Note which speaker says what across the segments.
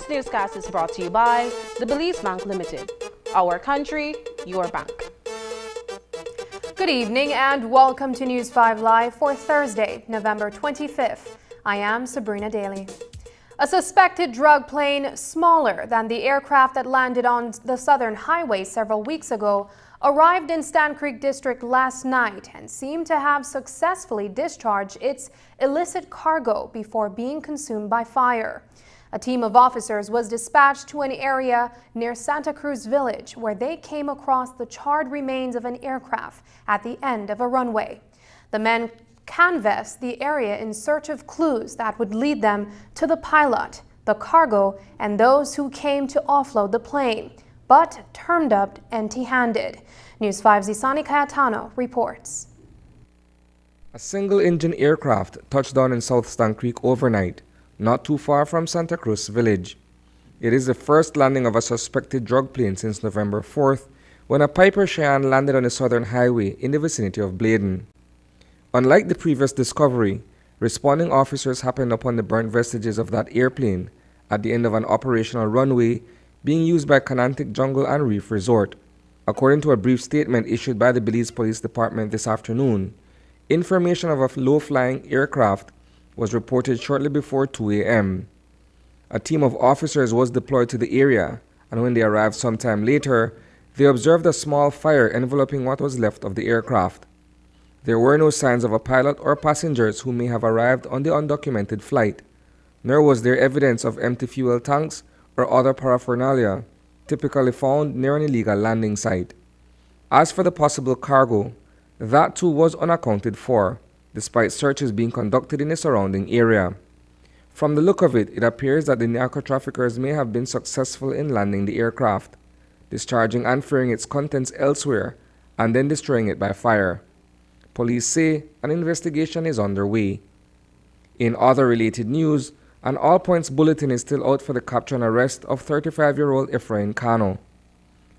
Speaker 1: This newscast is brought to you by the Belize Bank Limited. Our country, your bank.
Speaker 2: Good evening and welcome to News 5 Live for Thursday, November 25th. I am Sabrina Daly. A suspected drug plane smaller than the aircraft that landed on the Southern Highway several weeks ago arrived in Stan Creek District last night and seemed to have successfully discharged its illicit cargo before being consumed by fire. A team of officers was dispatched to an area near Santa Cruz Village where they came across the charred remains of an aircraft at the end of a runway. The men canvassed the area in search of clues that would lead them to the pilot, the cargo, and those who came to offload the plane, but turned up empty-handed. News 5's Isani Cayetano reports.
Speaker 3: A single-engine aircraft touched down in South Stan Creek overnight, not too far from Santa Cruz Village. It is the first landing of a suspected drug plane since November 4th, when a Piper Cheyenne landed on the Southern Highway in the vicinity of Bladen. Unlike the previous discovery, responding officers happened upon the burnt vestiges of that airplane at the end of an operational runway being used by Canantic Jungle and Reef Resort. According to a brief statement issued by the Belize Police Department this afternoon, information of a low-flying aircraft was reported shortly before 2 a.m. A team of officers was deployed to the area, and when they arrived sometime later, they observed a small fire enveloping what was left of the aircraft. There were no signs of a pilot or passengers who may have arrived on the undocumented flight, nor was there evidence of empty fuel tanks or other paraphernalia typically found near an illegal landing site. As for the possible cargo, that too was unaccounted for, despite searches being conducted in the surrounding area. From the look of it, it appears that the narco traffickers may have been successful in landing the aircraft, discharging and ferrying its contents elsewhere, and then destroying it by fire. Police say an investigation is underway. In other related news, an all-points bulletin is still out for the capture and arrest of 35-year-old Ephraim Kano,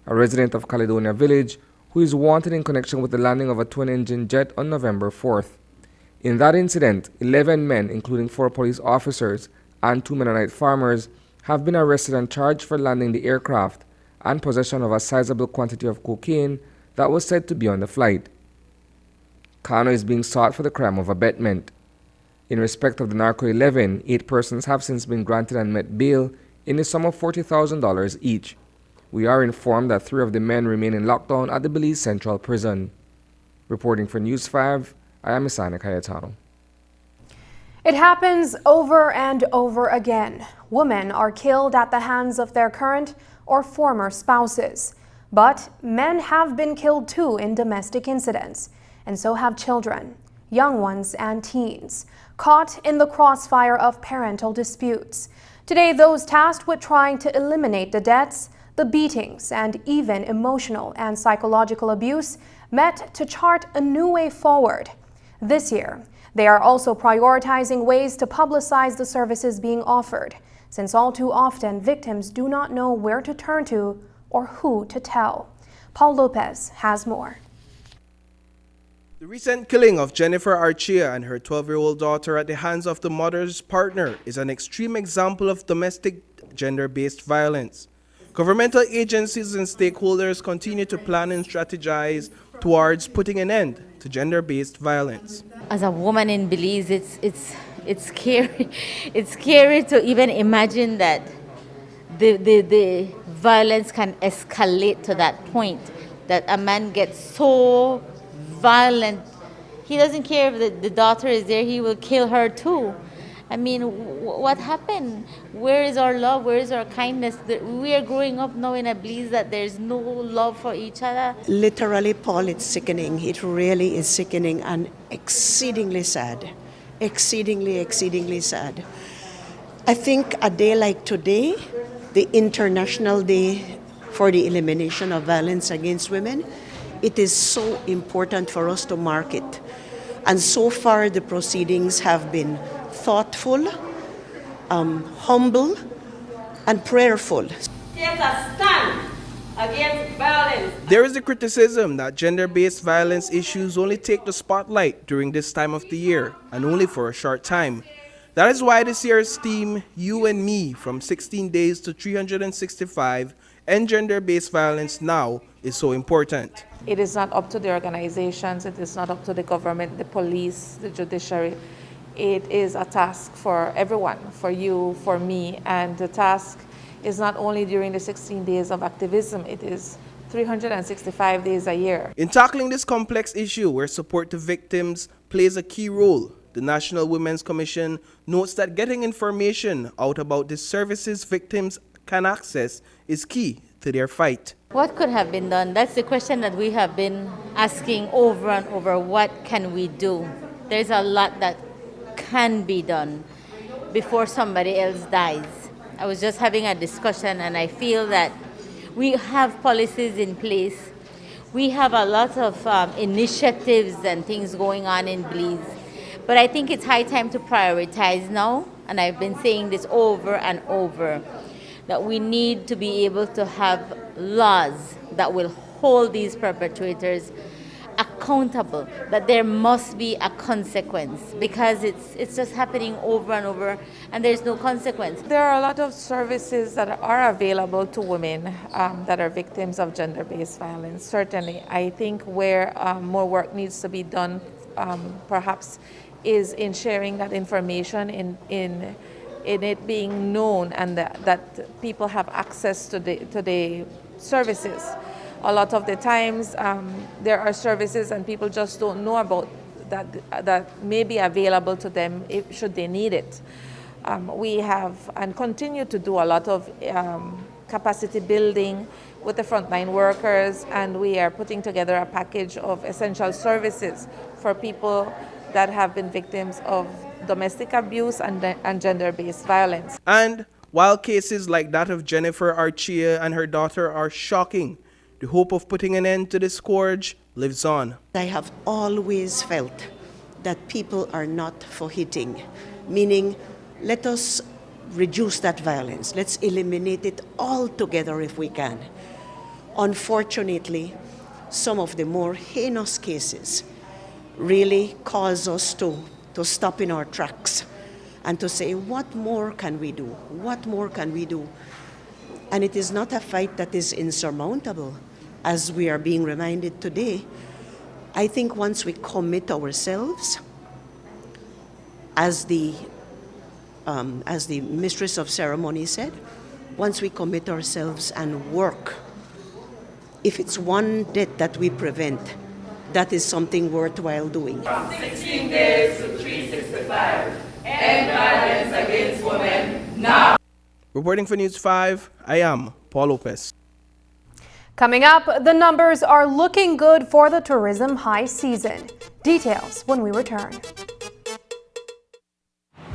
Speaker 3: a resident of Caledonia Village who is wanted in connection with the landing of a twin-engine jet on November 4th. In that incident, 11 men, including 4 police officers and 2 Mennonite farmers, have been arrested and charged for landing the aircraft and possession of a sizable quantity of cocaine that was said to be on the flight. Kano is being sought for the crime of abetment. In respect of the Narco 11, 8 persons have since been granted and met bail in the sum of $40,000 each. We are informed that 3 of the men remain in lockdown at the Belize Central Prison. Reporting for News 5, I am Isani Cayetano.
Speaker 2: It happens over and over again. Women are killed at the hands of their current or former spouses. But men have been killed too in domestic incidents, and so have children, young ones and teens, caught in the crossfire of parental disputes. Today, those tasked with trying to eliminate the deaths, the beatings, and even emotional and psychological abuse met to chart a new way forward. This year, they are also prioritizing ways to publicize the services being offered, since all too often victims do not know where to turn to or who to tell. Paul Lopez has more.
Speaker 4: The recent killing of Jennifer Archia and her 12-year-old daughter at the hands of the mother's partner is an extreme example of domestic gender-based violence. Governmental agencies and stakeholders continue to plan and strategize towards putting an end to gender-based violence.
Speaker 5: As a woman in Belize, it's scary. It's scary to even imagine that the violence can escalate to that point, that a man gets so violent. He doesn't care if the daughter is there, he will kill her too. I mean, what happened? Where is our love? Where is our kindness? We are growing up now in a Belize that there's no love for each other.
Speaker 6: Literally, Paul, it's sickening. It really is sickening and exceedingly sad. Exceedingly sad. I think a day like today, the International Day for the Elimination of Violence Against Women, it is so important for us to mark it. And so far, the proceedings have been thoughtful, humble, and prayerful.
Speaker 7: Take a stand against violence.
Speaker 4: There is a criticism that gender-based violence issues only take the spotlight during this time of the year, and only for a short time. That is why this year's theme, You and Me, from 16 days to 365, End Gender-Based Violence Now, is so important.
Speaker 8: It is not up to the organizations, it is not up to the government, the police, the judiciary. It is a task for everyone, for you, for me, and the task is not only during the 16 days of activism, it is 365 days a year.
Speaker 4: In tackling this complex issue where support to victims plays a key role, the National Women's Commission notes that getting information out about the services victims can access is key to their fight.
Speaker 5: What could have been done? That's the question that we have been asking over and over. What can we do? There's a lot that can be done before somebody else dies. I was just having a discussion and I feel that we have policies in place. We have a lot of initiatives and things going on in Belize. But I think it's high time to prioritize now, and I've been saying this over and over, that we need to be able to have laws that will hold these perpetrators accountable, that there must be a consequence, because it's just happening over and over and there's no consequence.
Speaker 8: There are a lot of services that are available to women that are victims of gender-based violence. Certainly, I think where more work needs to be done perhaps is in sharing that information, in it being known, and that people have access to the services. A lot of the times there are services and people just don't know about that may be available to them should they need it. We have and continue to do a lot of capacity building with the frontline workers, and we are putting together a package of essential services for people that have been victims of domestic abuse and gender-based violence.
Speaker 4: And while cases like that of Jennifer Archia and her daughter are shocking, the hope of putting an end to the scourge lives on.
Speaker 6: I have always felt that people are not for hitting, meaning let us reduce that violence. Let's eliminate it altogether if we can. Unfortunately, some of the more heinous cases really cause us to stop in our tracks and to say, what more can we do? What more can we do? And it is not a fight that is insurmountable, as we are being reminded today. I think once we commit ourselves, as the mistress of ceremony said, once we commit ourselves and work, if it's one death that we prevent, that is something worthwhile doing.
Speaker 7: From 16 days to 365, end violence against women now.
Speaker 4: Reporting for News 5, I am Paul Lopez.
Speaker 2: Coming up, the numbers are looking good for the tourism high season. Details when we return.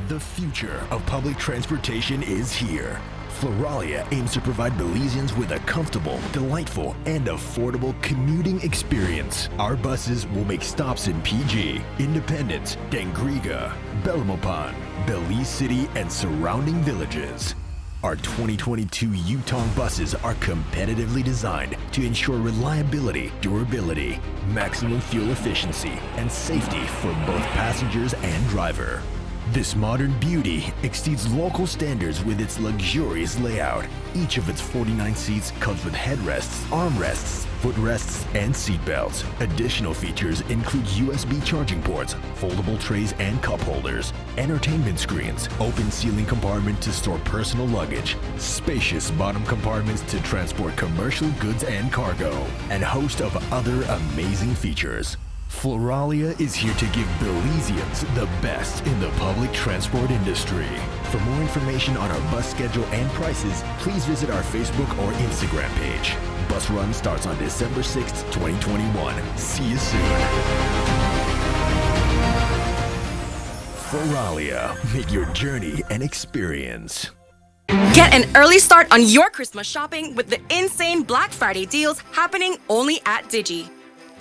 Speaker 9: The future of public transportation is here. Floralia aims to provide Belizeans with a comfortable, delightful, and affordable commuting experience. Our buses will make stops in PG, Independence, Dangriga, Belmopan, Belize City, and surrounding villages. Our 2022 Yutong buses are competitively designed to ensure reliability, durability, maximum fuel efficiency, and safety for both passengers and driver. This modern beauty exceeds local standards with its luxurious layout. Each of its 49 seats comes with headrests, armrests, footrests, and seat belts. Additional features include USB charging ports, foldable trays and cup holders, entertainment screens, open ceiling compartment to store personal luggage, spacious bottom compartments to transport commercial goods and cargo, and a host of other amazing features. Floralia is here to give Belizeans the best in the public transport industry. For more information on our bus schedule and prices, please visit our Facebook or Instagram page. Bus run starts on December 6th, 2021. See you soon. Floralia, make your journey an experience.
Speaker 10: Get an early start on your Christmas shopping with the insane Black Friday deals happening only at Digi.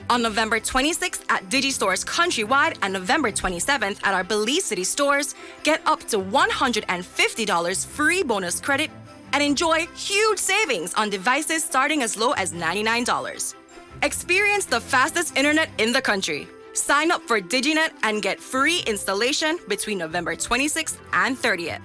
Speaker 10: On November 26th at Digi stores countrywide and November 27th at our Belize City stores, get up to $150 free bonus credit and enjoy huge savings on devices starting as low as $99. Experience the fastest internet in the country. Sign up for DigiNet and get free installation between November 26th and 30th.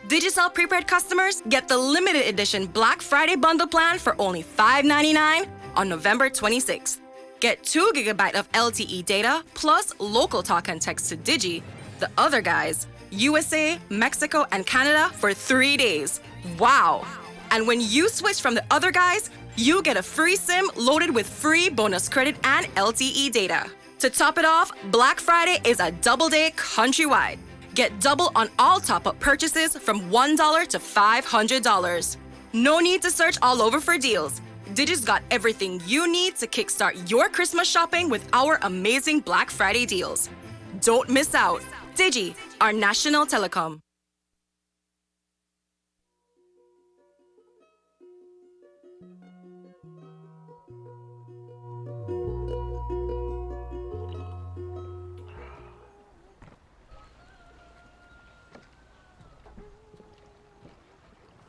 Speaker 10: Digicel prepaid customers get the limited edition Black Friday bundle plan for only $5.99 on November 26th. Get 2 GB of LTE data plus local talk and text to Digi, the other guys, USA, Mexico, and Canada for 3 days. Wow! And when you switch from the other guys, you get a free SIM loaded with free bonus credit and LTE data. To top it off, Black Friday is a double day countrywide. Get double on all top-up purchases from $1 to $500. No need to search all over for deals. Digi's got everything you need to kickstart your Christmas shopping with our amazing Black Friday deals. Don't miss out. Digi, our national telecom.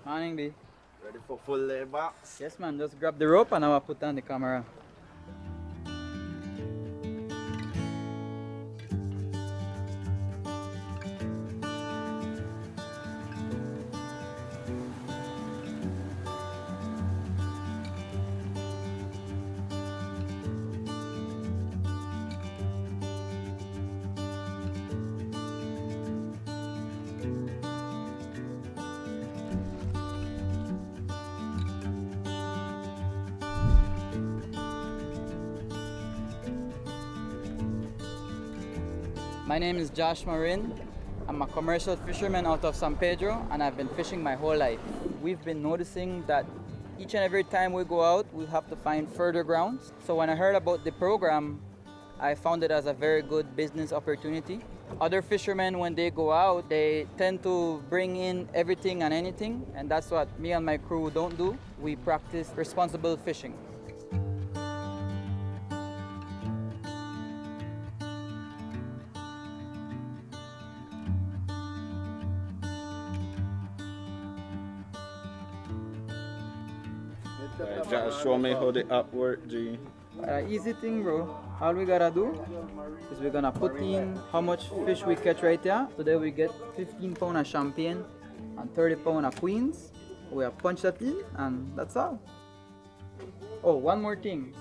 Speaker 11: Morning, B.
Speaker 12: Ready for full labor?
Speaker 11: Yes, man. Just grab the rope and I will put on the camera. My name is Josh Marin. I'm a commercial fisherman out of San Pedro and I've been fishing my whole life. We've been noticing that each and every time we go out, we have to find further grounds. So when I heard about the program, I found it as a very good business opportunity. Other fishermen, when they go out, they tend to bring in everything and anything, and that's what me and my crew don't do. We practice responsible fishing.
Speaker 12: Just show me how the app works, G.
Speaker 11: Easy thing, bro. All we gotta do is we're gonna put in how much fish we catch right here. Today we get 15 pounds of champagne and 30 pounds of queens. We have punch that in and that's all. Oh, one more thing.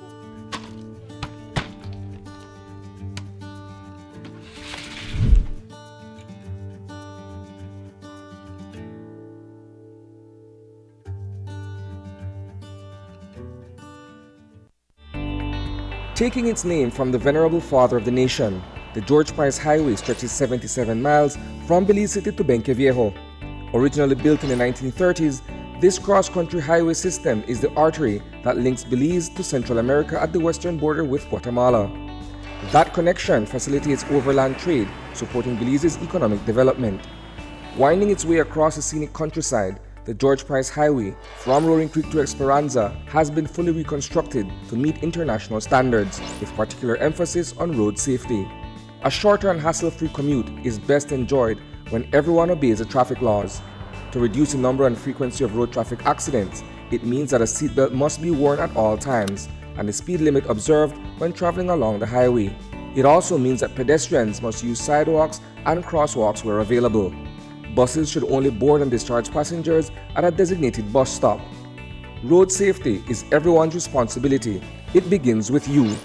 Speaker 3: Taking its name from the venerable father of the nation, the George Price Highway stretches 77 miles from Belize City to Benqueviejo. Originally built in the 1930s, this cross-country highway system is the artery that links Belize to Central America at the western border with Guatemala. That connection facilitates overland trade, supporting Belize's economic development. Winding its way across the scenic countryside, the George Price Highway from Roaring Creek to Esperanza has been fully reconstructed to meet international standards, with particular emphasis on road safety. A shorter and hassle-free commute is best enjoyed when everyone obeys the traffic laws. To reduce the number and frequency of road traffic accidents, it means that a seatbelt must be worn at all times and the speed limit observed when traveling along the highway. It also means that pedestrians must use sidewalks and crosswalks where available. Buses should only board and discharge passengers at a designated bus stop. Road safety is everyone's responsibility. It begins with you.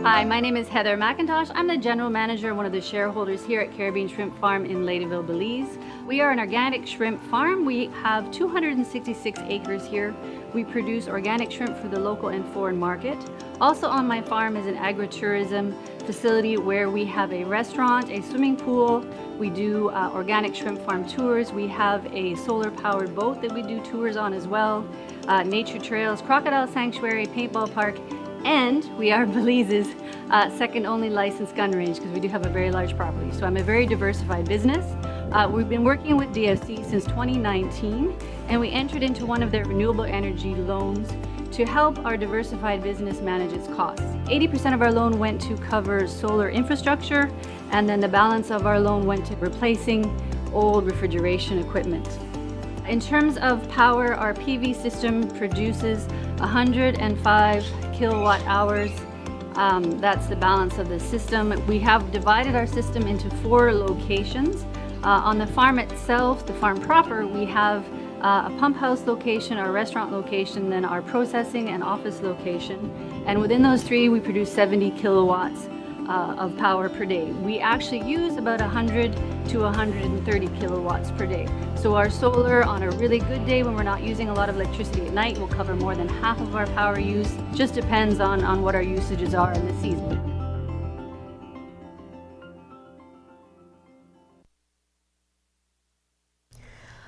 Speaker 13: Hi, my name is Heather McIntosh. I'm the general manager and one of the shareholders here at Caribbean Shrimp Farm in Ladyville, Belize. We are an organic shrimp farm. We have 266 acres here. We produce organic shrimp for the local and foreign market. Also on my farm is an agritourism facility where we have a restaurant, a swimming pool. We do organic shrimp farm tours. We have a solar-powered boat that we do tours on as well. Nature trails, crocodile sanctuary, paintball park, and we are Belize's second only licensed gun range because we do have a very large property. So I'm a very diversified business. We've been working with DFC since 2019, and we entered into one of their renewable energy loans to help our diversified business manage its costs. 80% of our loan went to cover solar infrastructure, and then the balance of our loan went to replacing old refrigeration equipment. In terms of power, our PV system produces 105 kilowatt hours. That's the balance of the system. We have divided our system into 4 locations. On the farm itself, the farm proper, we have a pump house location, our restaurant location, then our processing and office location. And within those 3, we produce 70 kilowatts of power per day. We actually use about 100 to 130 kilowatts per day. So our solar, on a really good day when we're not using a lot of electricity at night, will cover more than half of our power use. Just depends on what our usages are in the season.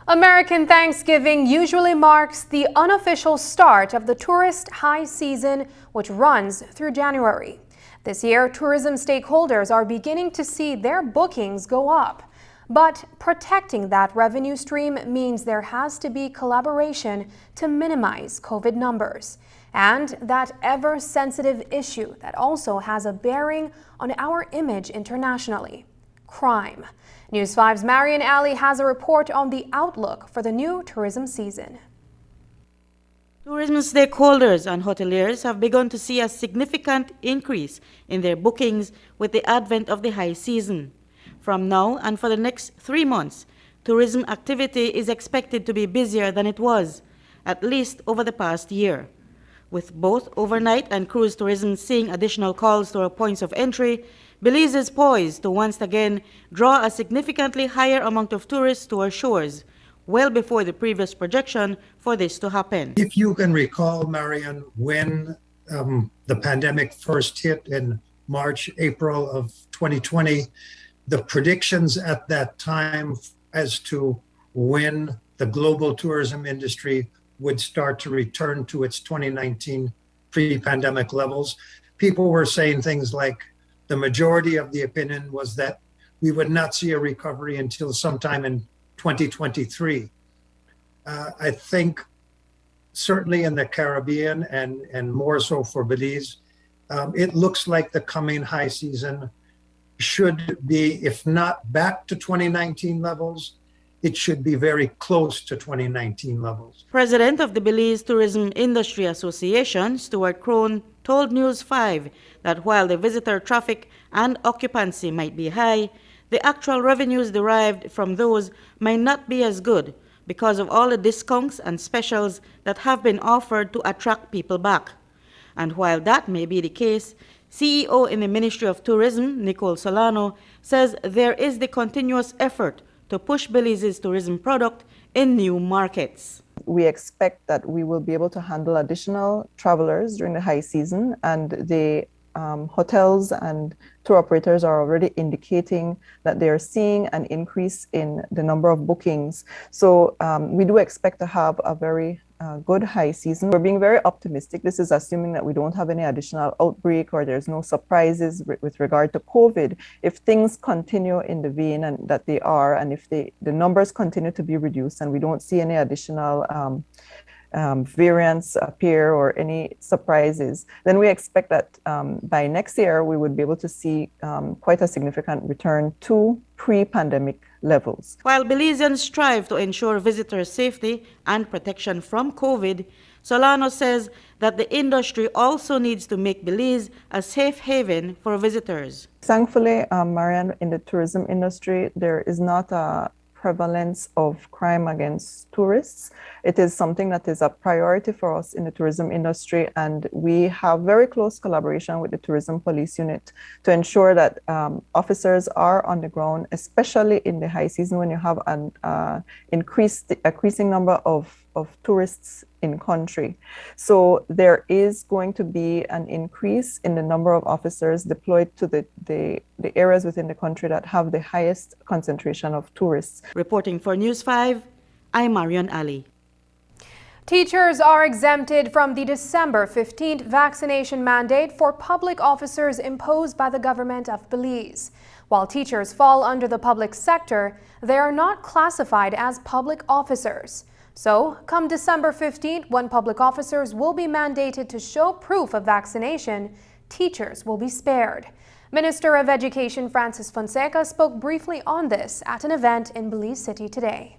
Speaker 2: American Thanksgiving usually marks the unofficial start of the tourist high season, which runs through January. This year, tourism stakeholders are beginning to see their bookings go up. But protecting that revenue stream means there has to be collaboration to minimize COVID numbers. And that ever-sensitive issue that also has a bearing on our image internationally: crime. News 5's Marian Ali has a report on the outlook for the new tourism season.
Speaker 14: Tourism stakeholders and hoteliers have begun to see a significant increase in their bookings with the advent of the high season. From now and for the next 3 months, tourism activity is expected to be busier than it was, at least over the past year. With both overnight and cruise tourism seeing additional calls to our points of entry, Belize is poised to once again draw a significantly higher amount of tourists to our shores, well before the previous projection for this to happen.
Speaker 15: If you can recall, Marian, when the pandemic first hit in March, April of 2020, the predictions at that time as to when the global tourism industry would start to return to its 2019 pre-pandemic levels, people were saying things like the majority of the opinion was that we would not see a recovery until sometime in 2023. I think certainly in the Caribbean and more so for Belize, it looks like the coming high season should be, if not back to 2019 levels, it should be very close to 2019 levels.
Speaker 14: President of the Belize Tourism Industry Association, Stuart Crone, told News 5 that while the visitor traffic and occupancy might be high, the actual revenues derived from those might not be as good because of all the discounts and specials that have been offered to attract people back. And while that may be the case, CEO in the Ministry of Tourism, Nicole Solano, says there is the continuous effort to push Belize's tourism product in new markets.
Speaker 16: We expect that we will be able to handle additional travelers during the high season, and the hotels and tour operators are already indicating that they are seeing an increase in the number of bookings. So we do expect to have a very good high season. We're being very optimistic. This is assuming that we don't have any additional outbreak or there's no surprises with regard to COVID. If things continue in the vein and that they are, and if the numbers continue to be reduced and we don't see any additional variants appear or any surprises, then we expect that by next year we would be able to see quite a significant return to pre-pandemic levels.
Speaker 14: While Belizeans strive to ensure visitors' safety and protection from COVID, Solano says that the industry also needs to make Belize a safe haven for visitors.
Speaker 16: Thankfully, Marian, in the tourism industry, there is not a prevalence of crime against tourists. It is something that is a priority for us in the tourism industry, and we have very close collaboration with the Tourism Police Unit to ensure that officers are on the ground, especially in the high season when you have an increasing number of tourists in country. So there is going to be an increase in the number of officers deployed to the areas within the country that have the highest concentration of tourists.
Speaker 14: Reporting for News 5, I'm Marian Ali.
Speaker 2: Teachers are exempted from the December 15th vaccination mandate for public officers imposed by the government of Belize. While teachers fall under the public sector, they are not classified as public officers. So, come December 15th, when public officers will be mandated to show proof of vaccination, teachers will be spared. Minister of Education Francis Fonseca spoke briefly on this at an event in Belize City today.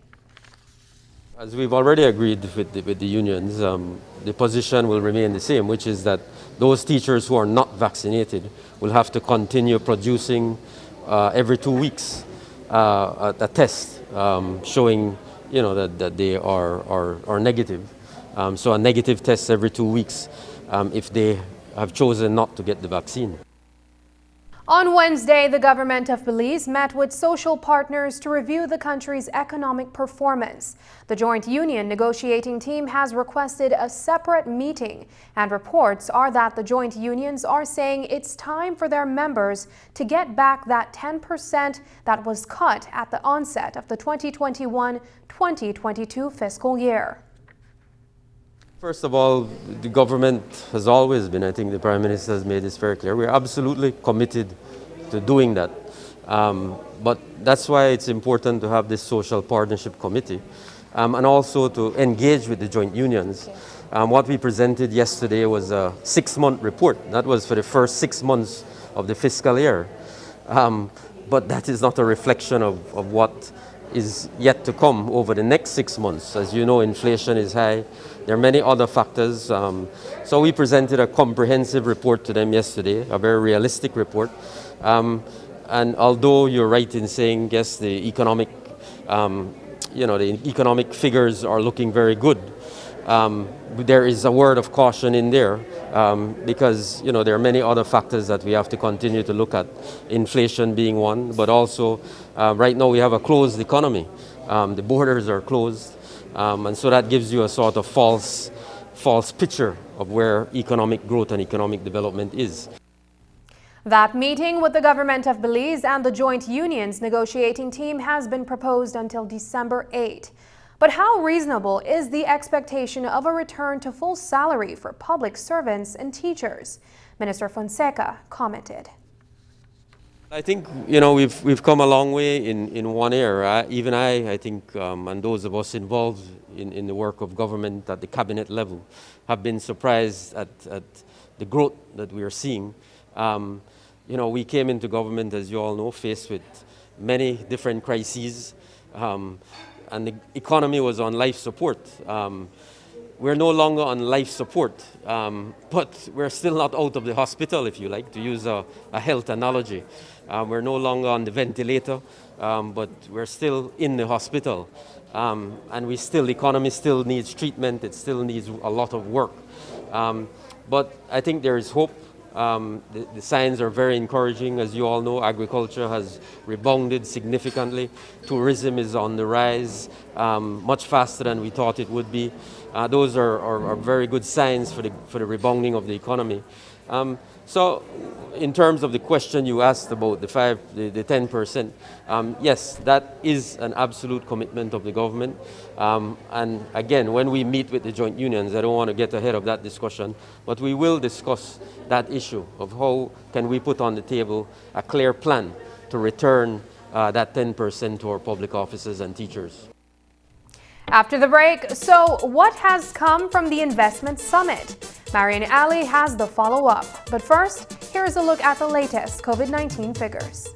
Speaker 17: As we've already agreed with the unions, the position will remain the same, which is that those teachers who are not vaccinated will have to continue producing every 2 weeks a test showing, that they are negative. So a negative test every 2 weeks if they have chosen not to get the vaccine.
Speaker 2: On Wednesday, the government of Belize met with social partners to review the country's economic performance. The joint union negotiating team has requested a separate meeting, and reports are that the joint unions are saying it's time for their members to get back that 10% that was cut at the onset of the 2021-2022 fiscal year.
Speaker 17: First of all, the government has always been, I think the Prime Minister has made this very clear, we're absolutely committed to doing that. But that's why it's important to have this social partnership committee and also to engage with the joint unions. What we presented yesterday was a 6-month report. That was for the first 6 months of the fiscal year. But that is not a reflection of what is yet to come over the next 6 months. As you know, inflation is high. There are many other factors. So we presented a comprehensive report to them yesterday, a very realistic report. And although you're right in saying, yes, the economic, the economic figures are looking very good, there is a word of caution in there because, there are many other factors that we have to continue to look at, inflation being one, but also right now we have a closed economy. The borders are closed. And so that gives you a sort of false picture of where economic growth and economic development is.
Speaker 2: That meeting with the government of Belize and the joint unions negotiating team has been proposed until December 8. But how reasonable is the expectation of a return to full salary for public servants and teachers? Minister Fonseca commented.
Speaker 17: I think, we've come a long way in one area. Even I think, and those of us involved in the work of government at the cabinet level have been surprised at the growth that we are seeing. We came into government, as you all know, faced with many different crises, and the economy was on life support. We're no longer on life support, but we're still not out of the hospital, if you like, to use a health analogy. We're no longer on the ventilator, but we're still in the hospital. And the economy still needs treatment, it still needs a lot of work. But I think there is hope. The signs are very encouraging. As you all know, agriculture has rebounded significantly. Tourism is on the rise, much faster than we thought it would be. Those are very good signs for the rebounding of the economy. So in terms of the question you asked about the 10%, yes, that is an absolute commitment of the government. And again, when we meet with the joint unions, I don't want to get ahead of that discussion, but we will discuss that issue of how can we put on the table a clear plan to return that 10% to our public officers and teachers.
Speaker 2: After the break, so what has come from the Investment Summit? Marian Ali has the follow-up. But first, here's a look at the latest COVID-19 figures.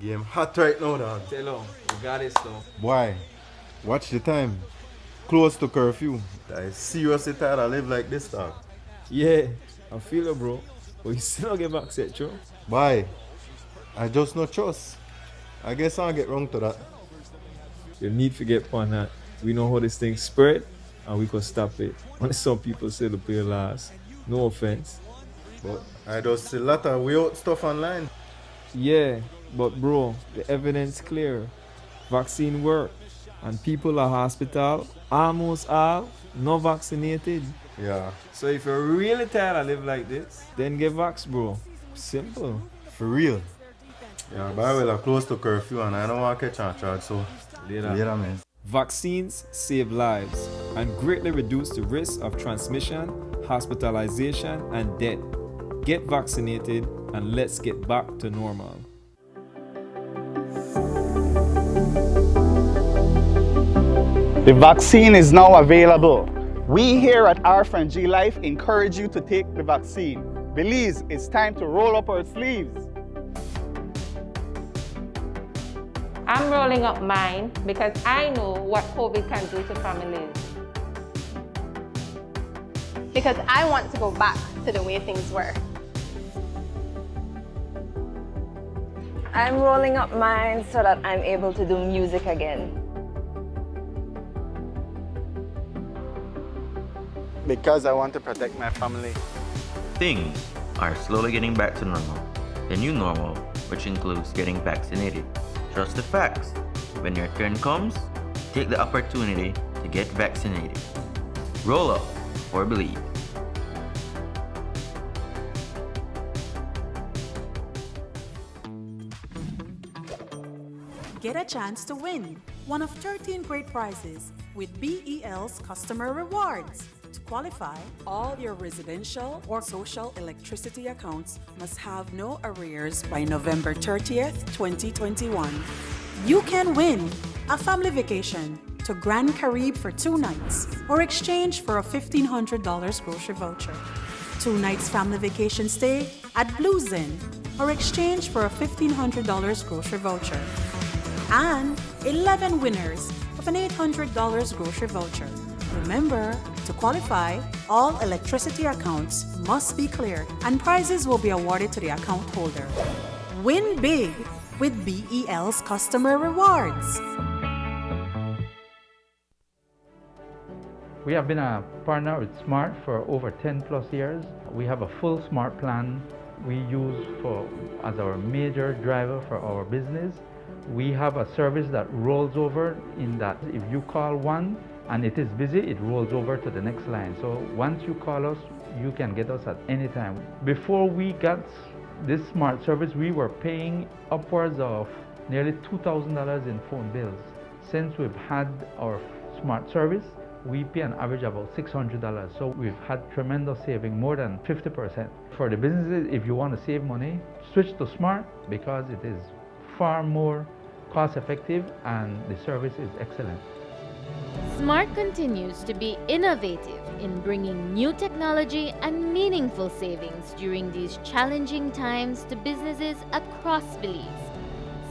Speaker 12: Game hot right now, dog.
Speaker 18: Tell you, we got it, so.
Speaker 12: Boy, watch the time. Close to curfew. I seriously tired of live like this, dog.
Speaker 18: Yeah, I feel it, bro. But you still don't get back set, Joe.
Speaker 12: Boy, I just no trust. I guess I'll get wrong to that.
Speaker 18: You need to get on that. We know how this thing spread, and we can stop it. When some people say the play last, no offense.
Speaker 12: But I just see a lot of weird stuff online.
Speaker 18: Yeah, but bro, the evidence clear. Vaccine work, and people at hospital, almost all, not vaccinated.
Speaker 12: Yeah.
Speaker 18: So if you're really tired of live like this, then get vax, bro. Simple.
Speaker 12: For real. Yeah, but we're close to curfew and I don't want to catch on charge, so later man.
Speaker 18: Vaccines save lives and greatly reduce the risk of transmission, hospitalization, and death. Get vaccinated and let's get back to normal.
Speaker 19: The vaccine is now available. We here at R&G Life encourage you to take the vaccine. Belize, it's time to roll up our sleeves.
Speaker 20: I'm rolling up mine because I know what COVID can do to families.
Speaker 21: Because I want to go back to the way things were.
Speaker 22: I'm rolling up mine so that I'm able to do music again.
Speaker 19: Because I want to protect my family.
Speaker 23: Things are slowly getting back to normal. The new normal, which includes getting vaccinated. Trust the facts. When your turn comes, take the opportunity to get vaccinated. Roll up or believe.
Speaker 24: Get a chance to win one of 13 great prizes with BEL's Customer Rewards. To qualify, all your residential or social electricity accounts must have no arrears by November 30th, 2021. You can win a family vacation to Grand Caribe for 2 nights or exchange for a $1,500 grocery voucher. 2 nights family vacation stay at Blue Zen or exchange for a $1,500 grocery voucher. And 11 winners of an $800 grocery voucher. Remember, to qualify, all electricity accounts must be cleared and prizes will be awarded to the account holder. Win big with BEL's Customer Rewards.
Speaker 25: We have been a partner with Smart for over 10 plus years. We have a full Smart plan we use as our major driver for our business. We have a service that rolls over in that if you call one and it is busy, it rolls over to the next line. So once you call us, you can get us at any time. Before we got this Smart service, we were paying upwards of nearly $2,000 in phone bills. Since we've had our Smart service, we pay an average of about $600. So we've had tremendous saving, more than 50%. For the businesses, if you want to save money, switch to Smart because it is far more cost effective and the service is excellent.
Speaker 26: Smart continues to be innovative in bringing new technology and meaningful savings during these challenging times to businesses across Belize.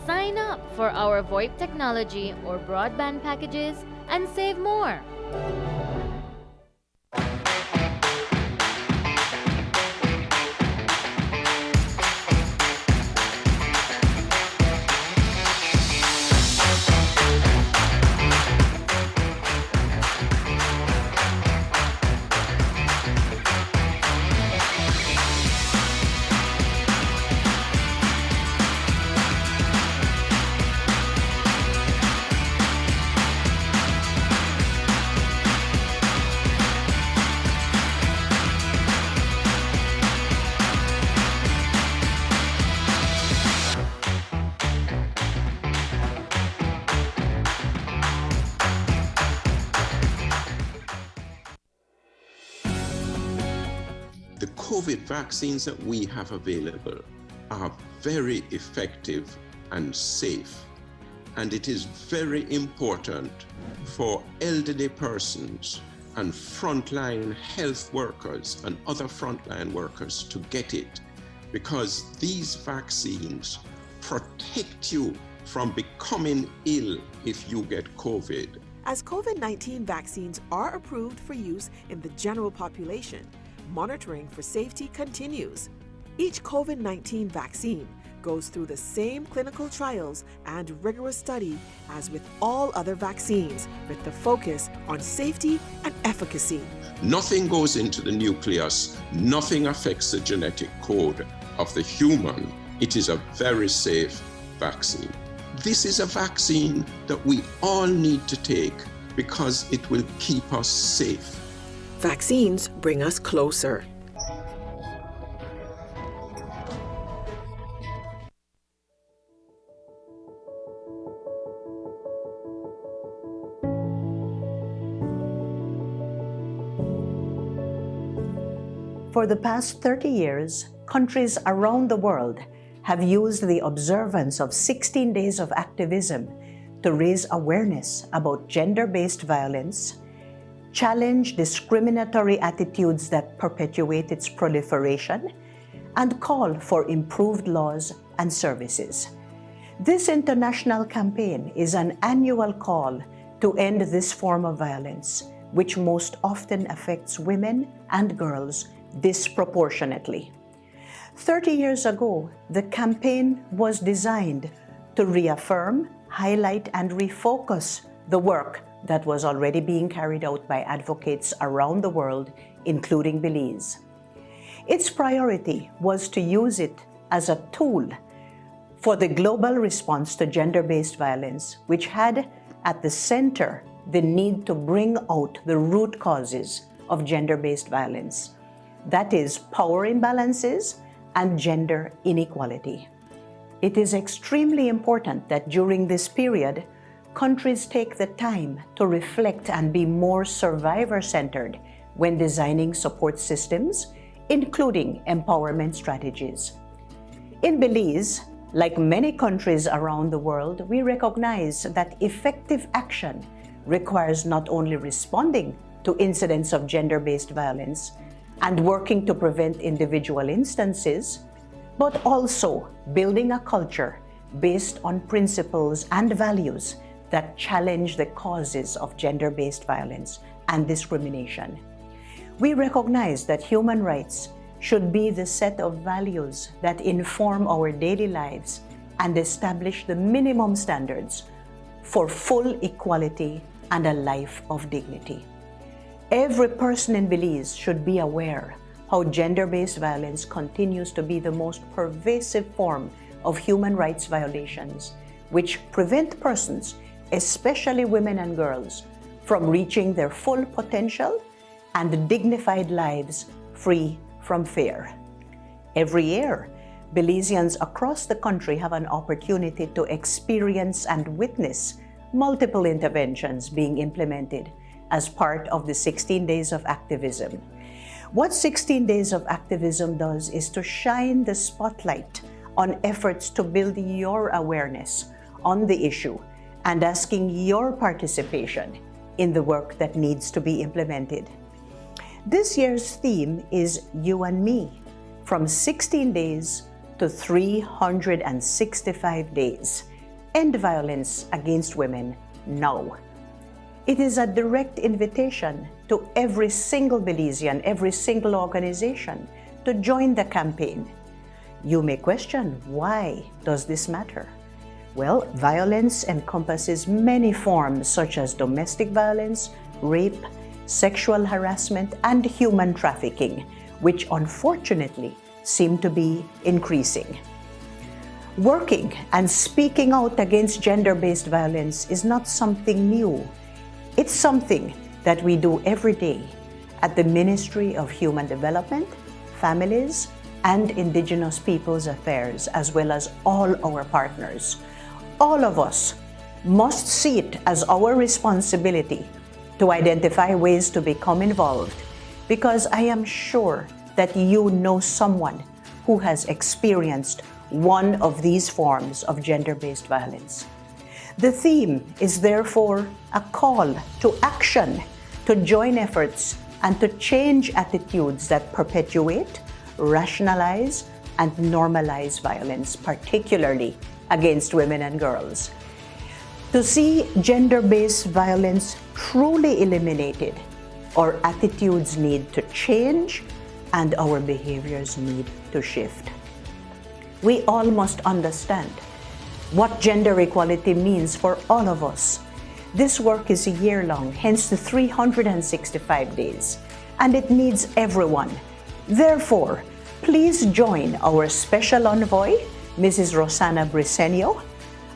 Speaker 26: Sign up for our VoIP technology or broadband packages and save more.
Speaker 27: The COVID vaccines that we have available are very effective and safe. And it is very important for elderly persons and frontline health workers and other frontline workers to get it, because these vaccines protect you from becoming ill if you get COVID.
Speaker 28: As COVID-19 vaccines are approved for use in the general population, monitoring for safety continues. Each COVID-19 vaccine goes through the same clinical trials and rigorous study as with all other vaccines, with the focus on safety and efficacy.
Speaker 27: Nothing goes into the nucleus, nothing affects the genetic code of the human. It is a very safe vaccine. This is a vaccine that we all need to take because it will keep us safe.
Speaker 28: Vaccines bring us closer.
Speaker 1: For the past 30 years, countries around the world have used the observance of 16 days of activism to raise awareness about gender-based violence, challenge discriminatory attitudes that perpetuate its proliferation, and call for improved laws and services. This international campaign is an annual call to end this form of violence, which most often affects women and girls disproportionately. 30 years ago, the campaign was designed to reaffirm, highlight, and refocus the work that was already being carried out by advocates around the world, including Belize. Its priority was to use it as a tool for the global response to gender-based violence, which had at the center the need to bring out the root causes of gender-based violence. That is, power imbalances and gender inequality. It is extremely important that during this period, countries take the time to reflect and be more survivor-centered when designing support systems, including empowerment strategies. In Belize, like many countries around the world, we recognize that effective action requires not only responding to incidents of gender-based violence and working to prevent individual instances, but also building a culture based on principles and values that challenge the causes of gender-based violence and discrimination. We recognize that human rights should be the set of values that inform our daily lives and establish the minimum standards for full equality and a life of dignity. Every person in Belize should be aware how gender-based violence continues to be the most pervasive form of human rights violations, which prevent persons, especially women and girls, from reaching their full potential and dignified lives free from fear. Every year, Belizeans across the country have an opportunity to experience and witness multiple interventions being implemented as part of the 16 Days of Activism. What 16 Days of Activism does is to shine the spotlight on efforts to build your awareness on the issue and asking your participation in the work that needs to be implemented. This year's theme is You and Me, from 16 days to 365 days. End violence against women now. It is a direct invitation to every single Belizean, every single organization to join the campaign. You may question, why does this matter? Well, violence encompasses many forms such as domestic violence, rape, sexual harassment, and human trafficking, which unfortunately seem to be increasing. Working and speaking out against gender-based violence is not something new. It's something that we do every day at the Ministry of Human Development, Families, and Indigenous Peoples Affairs, as well as all our partners. All of us must see it as our responsibility to identify ways to become involved, because I am sure that you know someone who has experienced one of these forms of gender-based violence. The theme is therefore a call to action, to join efforts and to change attitudes that perpetuate, rationalize, and normalize violence, particularly against women and girls. To see gender-based violence truly eliminated, our attitudes need to change and our behaviors need to shift. We all must understand what gender equality means for all of us. This work is a year-long, hence the 365 days, and it needs everyone. Therefore, please join our special envoy, Mrs. Rosana Briceño,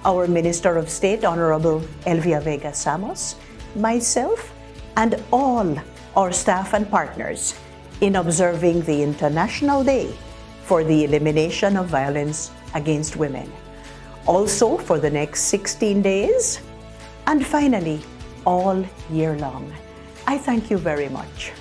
Speaker 1: our Minister of State, Honorable Elvia Vega Samos, myself, and all our staff and partners in observing the International Day for the Elimination of Violence Against Women. Also for the next 16 days, and finally, all year long. I thank you very much.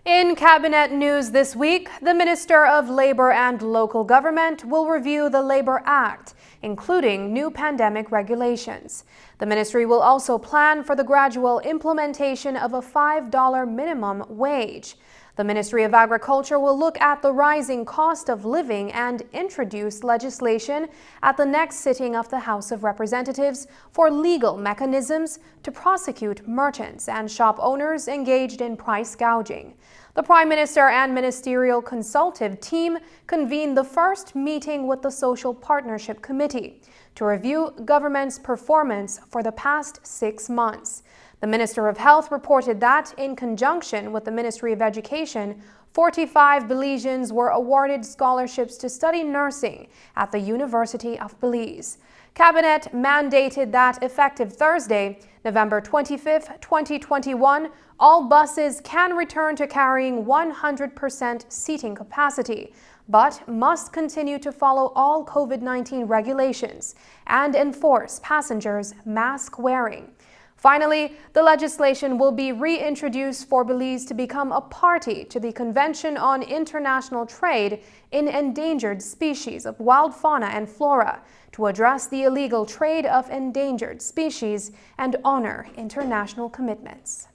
Speaker 2: In Cabinet news this week, the Minister of Labour and Local Government will review the Labour Act, including new pandemic regulations. The ministry will also plan for the gradual implementation of a $5 minimum wage. The Ministry of Agriculture will look at the rising cost of living and introduce legislation at the next sitting of the House of Representatives for legal mechanisms to prosecute merchants and shop owners engaged in price gouging. The Prime Minister and Ministerial Consultative Team convened the first meeting with the Social Partnership Committee to review government's performance for the past 6 months. The Minister of Health reported that, in conjunction with the Ministry of Education, 45 Belizeans were awarded scholarships to study nursing at the University of Belize. Cabinet mandated that effective Thursday, November 25, 2021, all buses can return to carrying 100% seating capacity, but must continue to follow all COVID-19 regulations and enforce passengers' mask wearing. Finally, the legislation will be reintroduced for Belize to become a party to the Convention on International Trade in Endangered Species of Wild Fauna and Flora to address the illegal trade of endangered species and honor international commitments.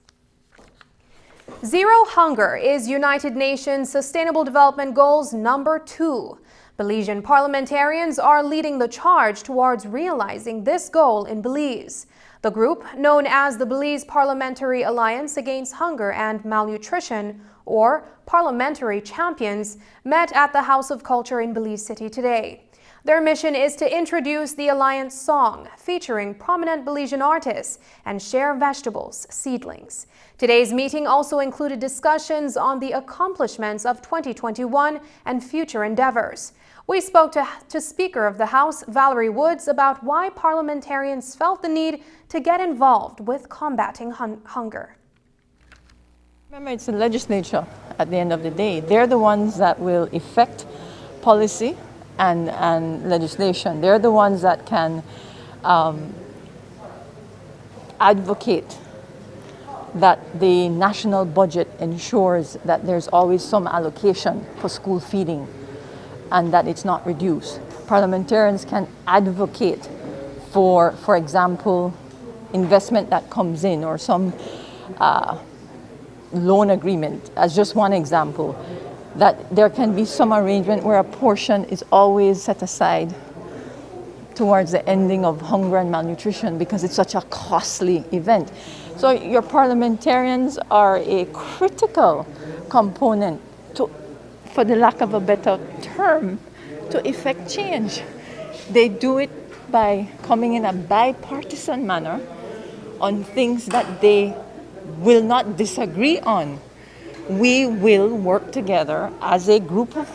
Speaker 2: Zero hunger is United Nations Sustainable Development Goals number 2. Belizean parliamentarians are leading the charge towards realizing this goal in Belize. The group, known as the Belize Parliamentary Alliance Against Hunger and Malnutrition, or Parliamentary Champions, met at the House of Culture in Belize City today. Their mission is to introduce the Alliance song, featuring prominent Belizean artists, and share vegetables, seedlings. Today's meeting also included discussions on the accomplishments of 2021 and future endeavors. We spoke to Speaker of the House, Valerie Woods, about why parliamentarians felt the need to get involved with combating hunger.
Speaker 4: Remember, it's the legislature at the end of the day. They're the ones that will effect policy and legislation. They're the ones that can advocate that the national budget ensures that there's always some allocation for school feeding and that it's not reduced. Parliamentarians can advocate for example, investment that comes in or some loan agreement, as just one example, that there can be some arrangement where a portion is always set aside towards the ending of hunger and malnutrition because it's such a costly event. So your parliamentarians are a critical component to, for the lack of a better term, to effect change. They do it by coming in a bipartisan manner on things that they will not disagree on. We will work together as a group of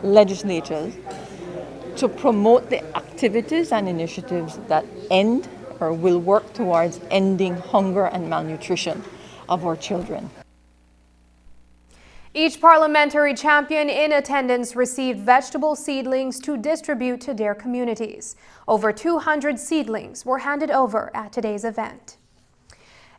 Speaker 4: legislators to promote the activities and initiatives that end or will work towards ending hunger and malnutrition of our children.
Speaker 2: Each parliamentary champion in attendance received vegetable seedlings to distribute to their communities. Over 200 seedlings were handed over at today's event.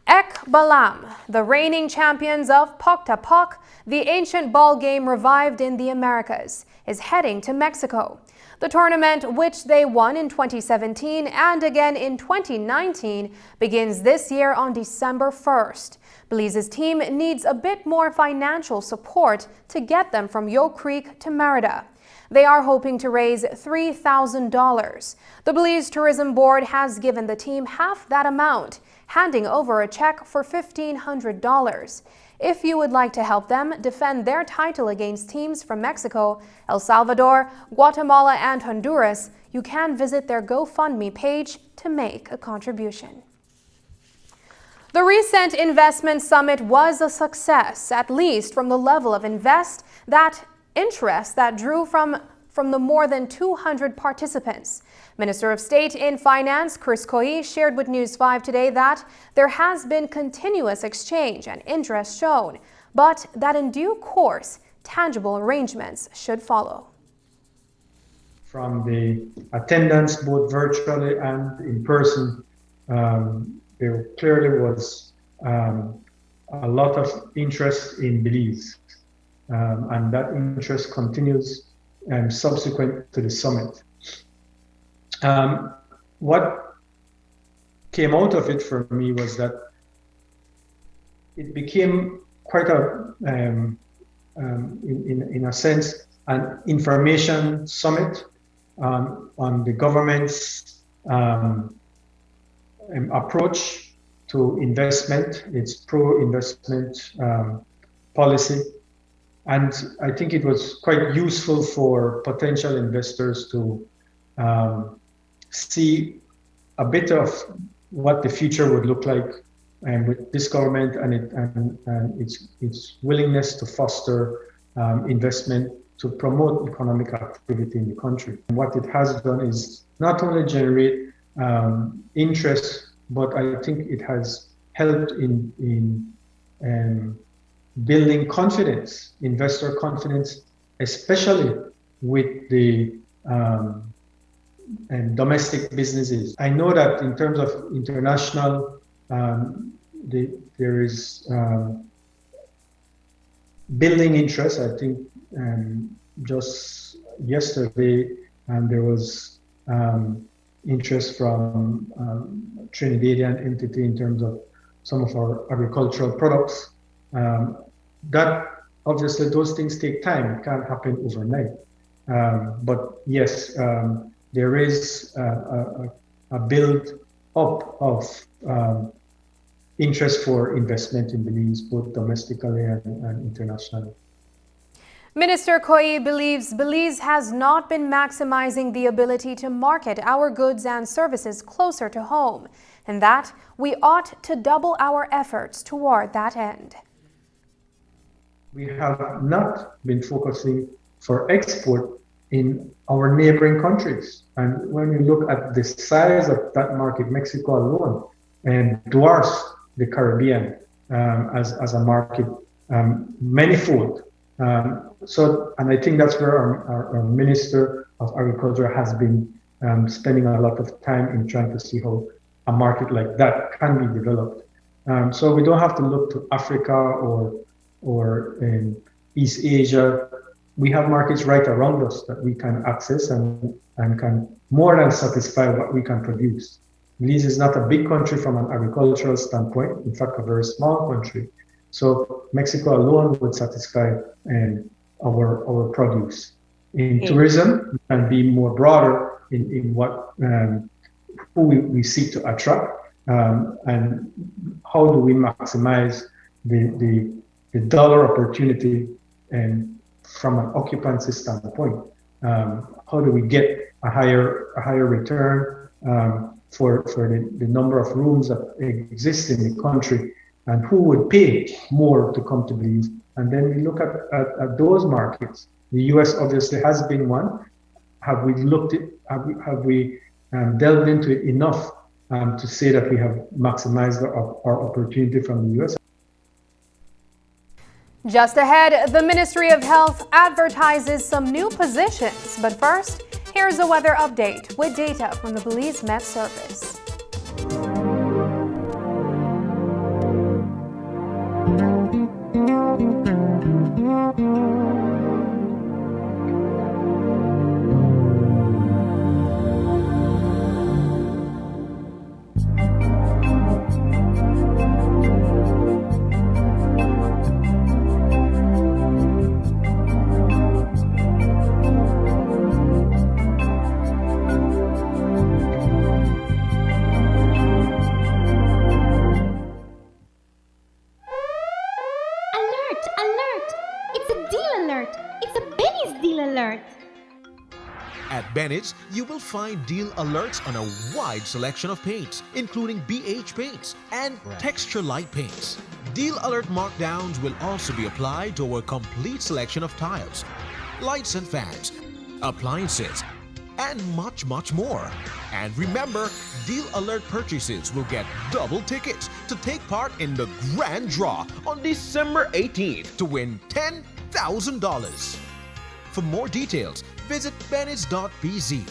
Speaker 2: Ek Balam, the reigning champions of Poctapoc, the ancient ball game revived in the Americas, is heading to Mexico. The tournament, which they won in 2017 and again in 2019, begins this year on December 1st. Belize's team needs a bit more financial support to get them from Yoke Creek to Merida. They are hoping to raise $3,000. The Belize Tourism Board has given the team half that amount, handing over a check for $1,500. If you would like to help them defend their title against teams from Mexico, El Salvador, Guatemala, and Honduras, you can visit their GoFundMe page to make a contribution. The recent investment summit was a success, at least from the level of interest that drew from the more than 200 participants. Minister of State in Finance Chris Koyi shared with News 5 today that there has been continuous exchange and interest shown, but that in due course, tangible arrangements should follow.
Speaker 3: From the attendance, both virtually and in person, there clearly was a lot of interest in Belize, and that interest continues subsequent to the summit. What came out of it for me was that it became quite a, in a sense, an information summit on the government's approach to investment, its pro-investment policy. And I think it was quite useful for potential investors to see a bit of what the future would look like with this government and its willingness to foster investment to promote economic activity in the country. And what it has done is not only generate interest, but I think it has helped in building confidence, investor confidence, especially with the domestic businesses. I know that in terms of international, there is building interest. I think just yesterday there was interest from Trinidadian entity in terms of some of our agricultural products. That obviously those things take time. It can't happen overnight. But yes, there is a build up of interest for investment in Belize, both domestically and internationally.
Speaker 2: Minister Koyi believes Belize has not been maximizing the ability to market our goods and services closer to home, and that we ought to double our efforts toward that end.
Speaker 3: We have not been focusing for export in our neighboring countries. And when you look at the size of that market, Mexico alone dwarfs the Caribbean as a market manifold. And I think that's where our Minister of Agriculture has been spending a lot of time in trying to see how a market like that can be developed. So we don't have to look to Africa or in East Asia. We have markets right around us that we can access and can more than satisfy what we can produce. Belize is not a big country from an agricultural standpoint, in fact, a very small country. So Mexico alone would satisfy our produce. In tourism, we can be more broader in what who we seek to attract and how do we maximize the dollar opportunity from an occupancy standpoint. How do we get a higher return for the number of rooms that exist in the country, and who would pay more to come to Belize? And then we look at those markets. The U.S. obviously has been one. Have we looked at? Have we delved into it enough to say that we have maximized our opportunity from the U.S.?
Speaker 2: Just ahead, the Ministry of Health advertises some new positions. But first, here's a weather update with data from the Belize Met Service.
Speaker 5: At Bennett's, you will find deal alerts on a wide selection of paints, including BH paints and texture light paints. Deal alert markdowns will also be applied to our complete selection of tiles, lights and fans, appliances, and much, much more. And remember, Deal Alert purchases will get double tickets to take part in the grand draw on December 18th to win $10,000. For more details, visit Bennett's.pz.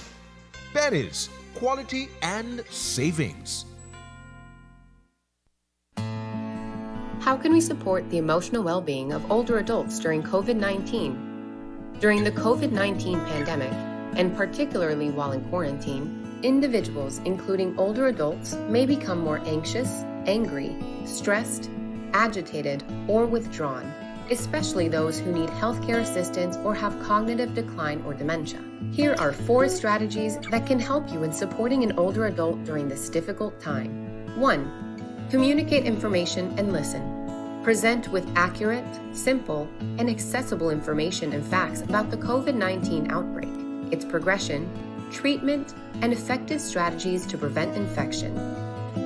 Speaker 5: Bennett's, quality and savings.
Speaker 6: How can we support the emotional well-being of older adults during COVID-19? During the COVID-19 pandemic, and particularly while in quarantine, individuals, including older adults, may become more anxious, angry, stressed, agitated, or withdrawn, especially those who need healthcare assistance or have cognitive decline or dementia. Here are 4 strategies that can help you in supporting an older adult during this difficult time. 1. Communicate information and listen. Present with accurate, simple, and accessible information and facts about the COVID-19 outbreak, its progression, treatment, and effective strategies to prevent infection.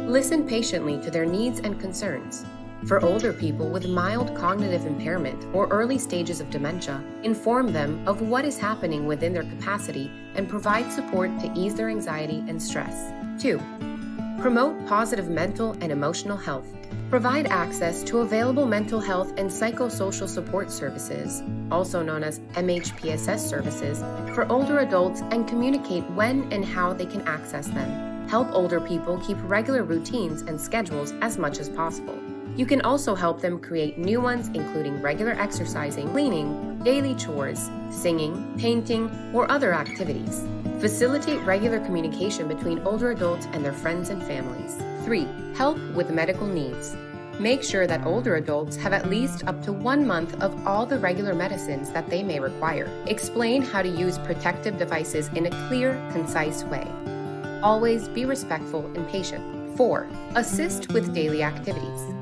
Speaker 6: Listen patiently to their needs and concerns. For older people with mild cognitive impairment or early stages of dementia, inform them of what is happening within their capacity and provide support to ease their anxiety and stress. 2. Promote positive mental and emotional health. Provide access to available mental health and psychosocial support services, also known as MHPSS services, for older adults and communicate when and how they can access them. Help older people keep regular routines and schedules as much as possible. You can also help them create new ones, including regular exercising, cleaning, daily chores, singing, painting, or other activities. Facilitate regular communication between older adults and their friends and families. 3. Help with medical needs. Make sure that older adults have at least up to 1 month of all the regular medicines that they may require. Explain how to use protective devices in a clear, concise way. Always be respectful and patient. 4. Assist with daily activities.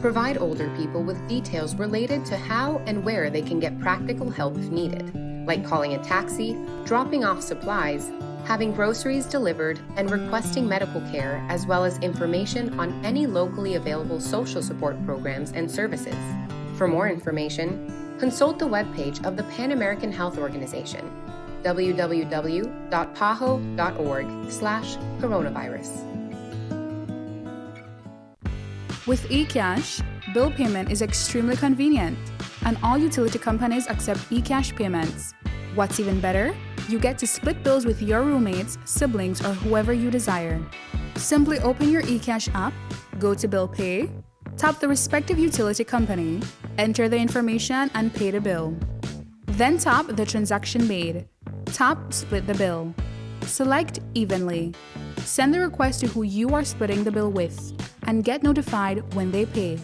Speaker 6: Provide older people with details related to how and where they can get practical help if needed, like calling a taxi, dropping off supplies, having groceries delivered, and requesting medical care, as well as information on any locally available social support programs and services. For more information, consult the webpage of the Pan American Health Organization, www.paho.org/coronavirus.
Speaker 7: With eCash, bill payment is extremely convenient, and all utility companies accept eCash payments. What's even better? You get to split bills with your roommates, siblings, or whoever you desire. Simply open your eCash app, go to Bill Pay, tap the respective utility company, enter the information, and pay the bill. Then tap the transaction made. Tap Split the bill. Select Evenly. Send the request to who you are splitting the bill with, and get notified when they pay.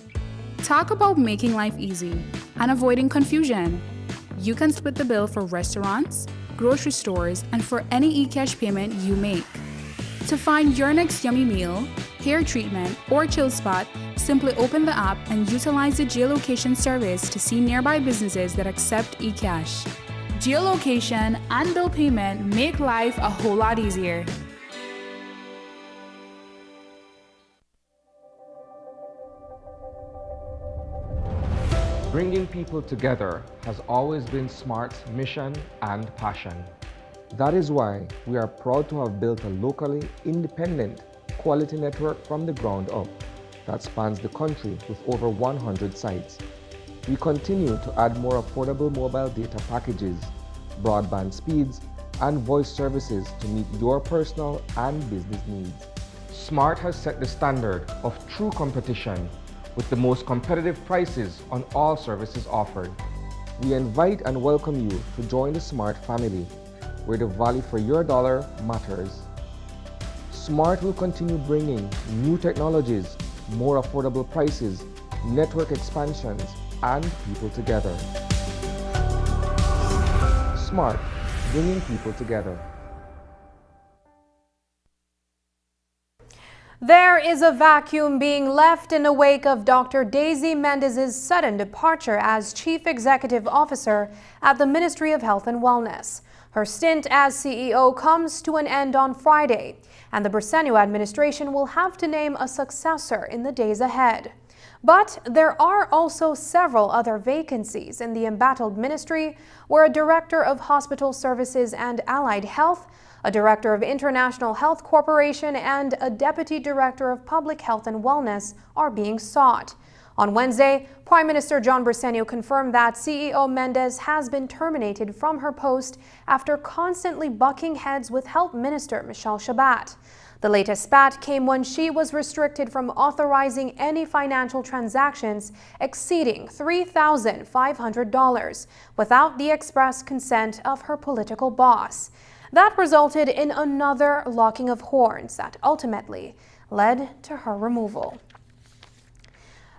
Speaker 7: Talk about making life easy and avoiding confusion. You can split the bill for restaurants, grocery stores, and for any eCash payment you make. To find your next yummy meal, hair treatment, or chill spot, simply open the app and utilize the geolocation service to see nearby businesses that accept eCash. Geolocation and bill payment make life a whole lot easier.
Speaker 8: Bringing people together has always been SMART's mission and passion. That is why we are proud to have built a locally independent quality network from the ground up that spans the country with over 100 sites. We continue to add more affordable mobile data packages, broadband speeds, and voice services to meet your personal and business needs. SMART has set the standard of true competition with the most competitive prices on all services offered. We invite and welcome you to join the SMART family, where the value for your dollar matters. SMART will continue bringing new technologies, more affordable prices, network expansions, and people together. SMART, bringing people together.
Speaker 2: There is a vacuum being left in the wake of Dr. Daisy Mendez's sudden departure as Chief Executive Officer at the Ministry of Health and Wellness. Her Her stint as CEO comes to an end on Friday, and the Briceño administration will have to name a successor in the days ahead. But there are also several other vacancies in the embattled ministry, where a director of hospital services and allied health, a director of International Health Corporation, and a deputy director of public health and wellness are being sought. On Wednesday, Prime Minister John Briceño confirmed that CEO Mendez has been terminated from her post after constantly bucking heads with Health Minister Michelle Shabat. The latest spat came when she was restricted from authorizing any financial transactions exceeding $3,500 without the express consent of her political boss. That resulted in another locking of horns that ultimately led to her removal.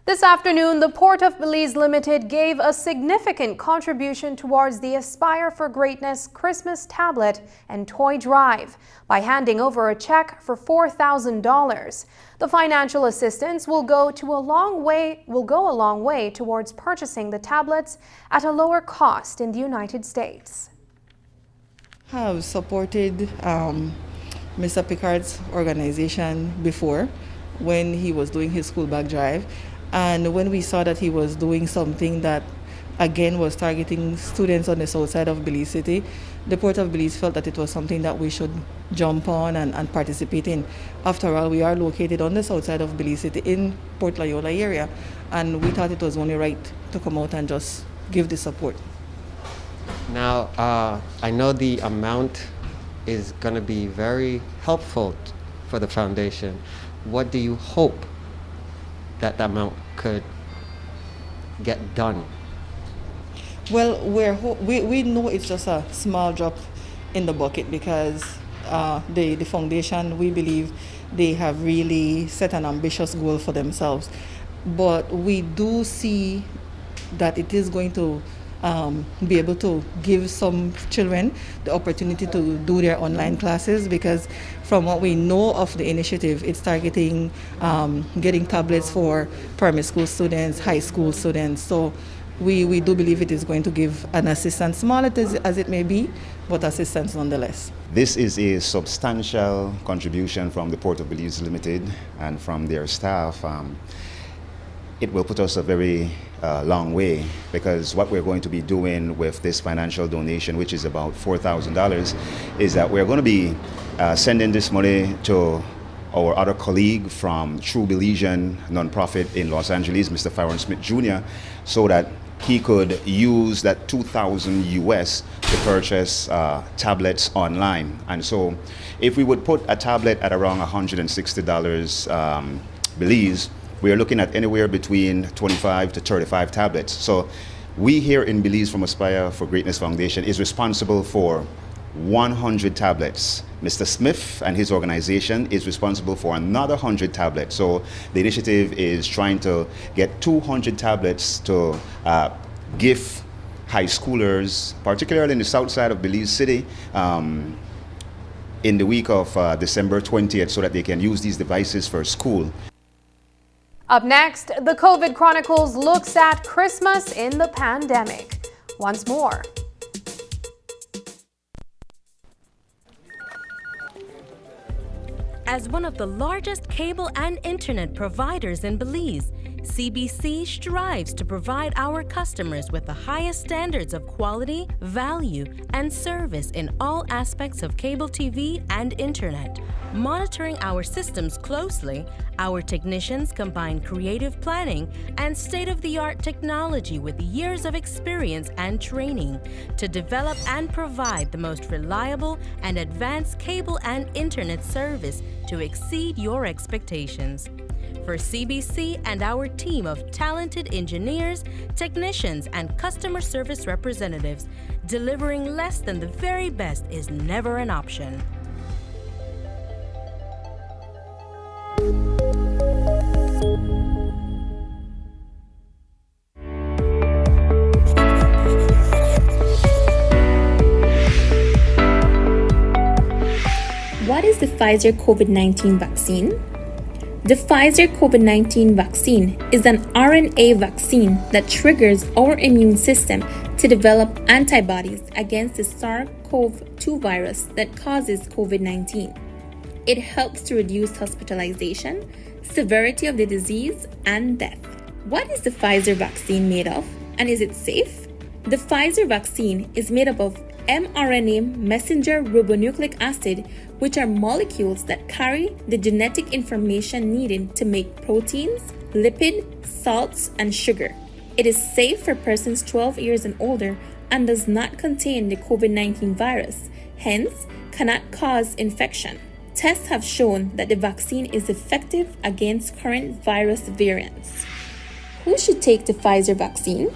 Speaker 2: This afternoon, the Port of Belize Limited gave a significant contribution towards the Aspire for Greatness Christmas tablet and toy drive by handing over a check for $4,000. The financial assistance will go a long way towards purchasing the tablets at a lower cost in the United States.
Speaker 9: Have supported Mr. Picard's organization before when he was doing his school bag drive. And when we saw that he was doing something that, again, was targeting students on the south side of Belize City, the Port of Belize felt that it was something that we should jump on and participate in. After all, we are located on the south side of Belize City in Port Loyola area, and we thought it was only right to come out and just give the support.
Speaker 10: Now, I know the amount is going to be very helpful for the foundation. What do you hope that amount could get done?
Speaker 9: Well, we know it's just a small drop in the bucket because the foundation, we believe they have really set an ambitious goal for themselves. But we do see that it is going to be able to give some children the opportunity to do their online classes, because from what we know of the initiative, it's targeting getting tablets for primary school students, high school students. So we do believe it is going to give an assistance, small as it may be, but assistance nonetheless.
Speaker 11: This is a substantial contribution from the Port of Belize Limited and from their staff. It will put us a very long way, because what we're going to be doing with this financial donation, which is about $4,000, is that we're going to be sending this money to our other colleague from True Belizean nonprofit in Los Angeles, Mr. Farron Smith Jr., so that he could use that $2,000 US to purchase tablets online. And so if we would put a tablet at around $160 Belize, we are looking at anywhere between 25 to 35 tablets. So we here in Belize from Aspire for Greatness Foundation is responsible for 100 tablets. Mr. Smith and his organization is responsible for another 100 tablets. So the initiative is trying to get 200 tablets to give high schoolers, particularly in the south side of Belize City, in the week of December 20th, so that they can use these devices for school.
Speaker 2: Up next, the COVID Chronicles looks at Christmas in the pandemic. Once more.
Speaker 13: As one of the largest cable and internet providers in Belize, CBC strives to provide our customers with the highest standards of quality, value, and service in all aspects of cable TV and internet. Monitoring our systems closely, our technicians combine creative planning and state-of-the-art technology with years of experience and training to develop and provide the most reliable and advanced cable and internet service to exceed your expectations. For CBC and our team of talented engineers, technicians, and customer service representatives, delivering less than the very best is never an option.
Speaker 14: What is the Pfizer COVID-19 vaccine? The Pfizer COVID-19 vaccine is an RNA vaccine that triggers our immune system to develop antibodies against the SARS-CoV-2 virus that causes COVID-19. It helps to reduce hospitalization, severity of the disease, and death. What is the Pfizer vaccine made of, and is it safe? The Pfizer vaccine is made up of mRNA messenger ribonucleic acid, which are molecules that carry the genetic information needed to make proteins, lipid, salts, and sugar. It is safe for persons 12 years and older and does not contain the COVID-19 virus, hence cannot cause infection. Tests have shown that the vaccine is effective against current virus variants. Who should take the Pfizer vaccine?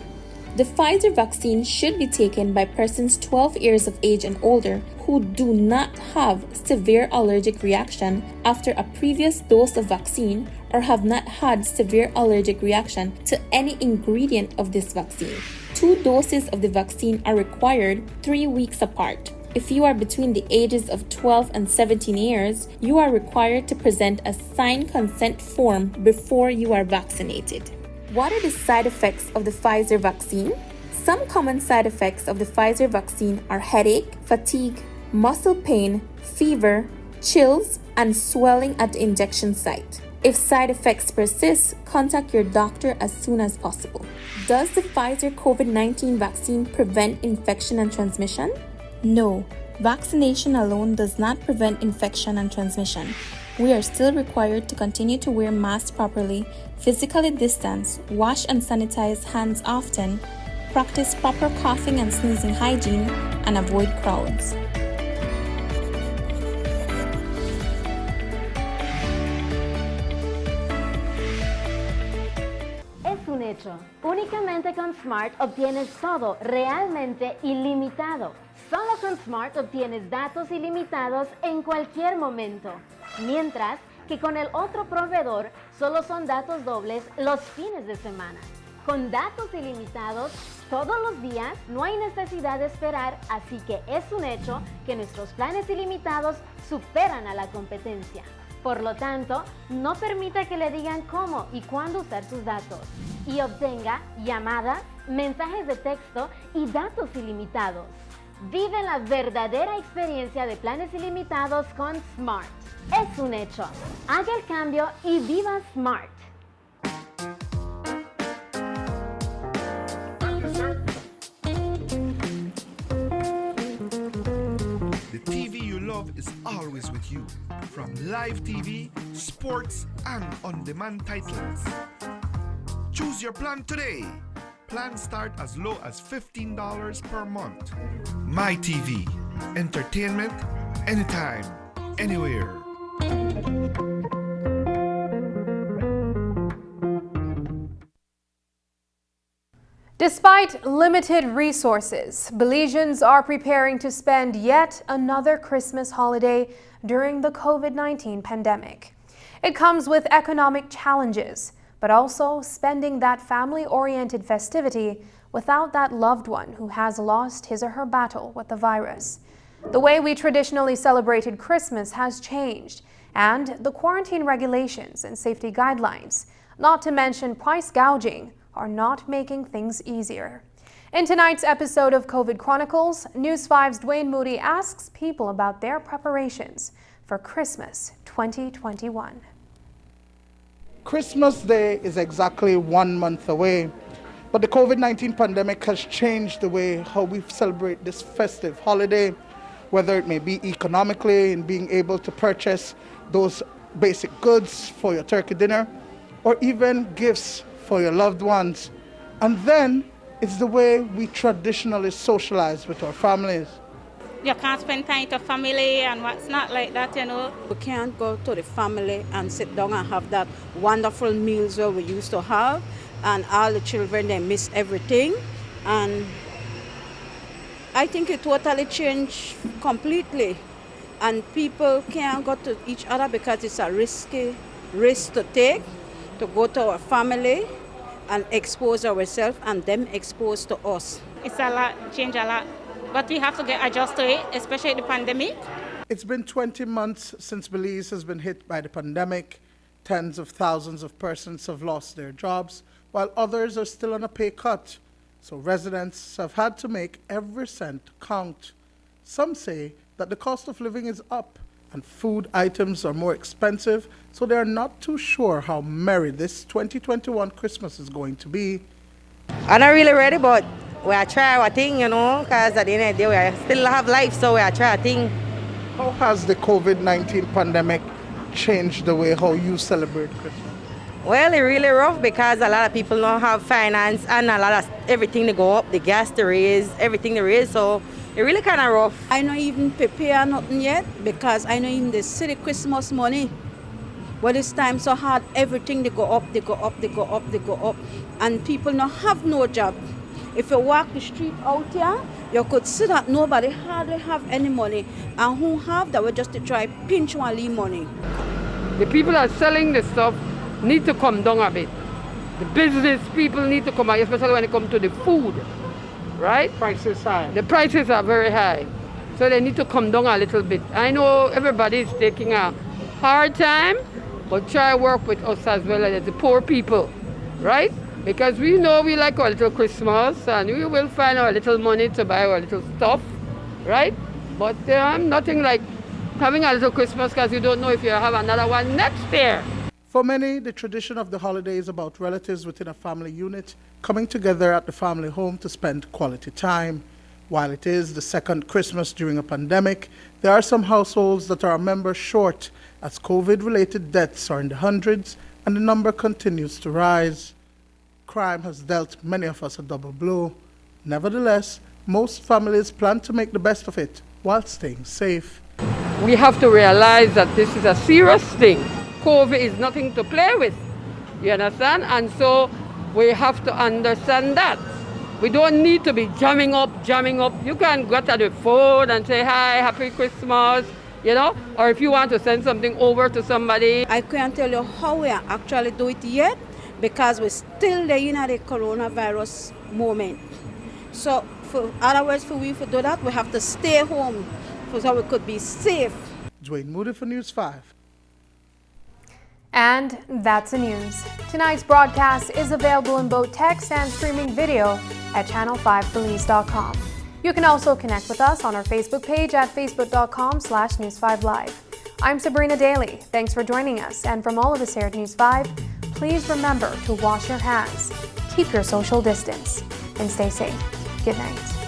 Speaker 14: The Pfizer vaccine should be taken by persons 12 years of age and older who do not have severe allergic reaction after a previous dose of vaccine or have not had severe allergic reaction to any ingredient of this vaccine. 2 doses of the vaccine are required 3 weeks apart. If you are between the ages of 12 and 17 years, you are required to present a signed consent form before you are vaccinated. What are the side effects of the Pfizer vaccine? Some common side effects of the Pfizer vaccine are headache, fatigue, muscle pain, fever, chills, and swelling at the injection site. If side effects persist, contact your doctor as soon as possible. Does the Pfizer COVID-19 vaccine prevent infection and transmission? No, vaccination alone does not prevent infection and transmission. We are still required to continue to wear masks properly, physically distance, wash and sanitize hands often, practice proper coughing and sneezing hygiene, and avoid crowds.
Speaker 26: Es un hecho. Únicamente con Smart obtienes todo realmente ilimitado. Solo con Smart obtienes datos ilimitados en cualquier momento. Mientras que con el otro proveedor solo son datos dobles los fines de semana. Con datos ilimitados todos los días no hay necesidad de esperar, así que es un hecho que nuestros planes ilimitados superan a la competencia. Por lo tanto, no permita que le digan cómo y cuándo usar sus datos y obtenga llamadas, mensajes de texto y datos ilimitados. Vive la verdadera experiencia de planes ilimitados con Smart. Es un hecho. Haga el cambio y viva Smart.
Speaker 12: The TV you love is always with you. From live TV, sports, and on-demand titles. Choose your plan today. Plans start as low as $15 per month. My TV. Entertainment anytime, anywhere.
Speaker 2: Despite limited resources, Belizeans are preparing to spend yet another Christmas holiday during the COVID-19 pandemic. It comes with economic challenges, but also spending that family-oriented festivity without that loved one who has lost his or her battle with the virus. The way we traditionally celebrated Christmas has changed, and the quarantine regulations and safety guidelines, not to mention price gouging, are not making things easier. In tonight's episode of COVID Chronicles, News 5's Dwayne Moody asks people about their preparations for Christmas 2021.
Speaker 15: Christmas Day is exactly 1 month away, but the COVID-19 pandemic has changed the way how we celebrate this festive holiday, whether it may be economically in being able to purchase those basic goods for your turkey dinner, or even gifts for your loved ones. And then it's the way we traditionally socialize with our families.
Speaker 16: You can't spend time with your family and what's not like that, you know.
Speaker 17: We can't go to the family and sit down and have that wonderful meals that we used to have, and all the children, they miss everything. And I think it totally changed completely. And people can't go to each other because it's a risky risk to take, to go to our family and expose ourselves and them exposed to us.
Speaker 16: It's a lot, change a lot. But we have to get adjusted to it, especially the pandemic.
Speaker 15: It's been 20 months since Belize has been hit by the pandemic. Tens of thousands of persons have lost their jobs, while others are still on a pay cut. So residents have had to make every cent count. Some say that the cost of living is up and food items are more expensive, so they are not too sure how merry this 2021 Christmas is going to be.
Speaker 18: I'm not really ready, but we are trying our thing, because at the end of the day, we still have life, so we are trying our thing.
Speaker 15: How has the COVID-19 pandemic changed the way how you celebrate Christmas?
Speaker 18: Well, it's really rough because a lot of people don't have finance and a lot of everything they go up, the gas they raise, everything they raise, so it's really kind of rough.
Speaker 17: I don't even prepare nothing yet because I know even the city Christmas money. But this time so hard, everything they go up, they go up, they go up, they go up, and people don't have no job. If you walk the street out here, you could see that nobody hardly have any money, and who have that will just to try pinch one leave money.
Speaker 19: The people that are selling the stuff need to come down a bit. The business people need to come out, especially when it comes to the food, right?
Speaker 15: Prices high.
Speaker 19: The prices are very high, so they need to come down a little bit. I know everybody is taking a hard time, but try work with us as well as the poor people, right? Because we know we like our little Christmas and we will find our little money to buy our little stuff, right? But nothing like having a little Christmas because you don't know if you have another one next year.
Speaker 15: For many, the tradition of the holiday is about relatives within a family unit coming together at the family home to spend quality time. While it is the second Christmas during a pandemic, there are some households that are a member short as COVID-related deaths are in the hundreds and the number continues to rise. Crime has dealt many of us a double blow. Nevertheless, most families plan to make the best of it while staying safe.
Speaker 19: We have to realize that this is a serious thing. COVID is nothing to play with, you understand? And so we have to understand that. We don't need to be jamming up. You can go to the phone and say, hi, happy Christmas, or if you want to send something over to somebody.
Speaker 17: I can't tell you how we actually do it yet because we're still in the coronavirus moment. So otherwise, for we to do that, we have to stay home so we could be safe.
Speaker 15: Dwayne Moody for News 5.
Speaker 2: And that's the news. Tonight's broadcast is available in both text and streaming video at channel5belize.com. You can also connect with us on our Facebook page at facebook.com/News5Live. I'm Sabrina Daly. Thanks for joining us. And from all of us here at News 5, please remember to wash your hands, keep your social distance, and stay safe. Good night.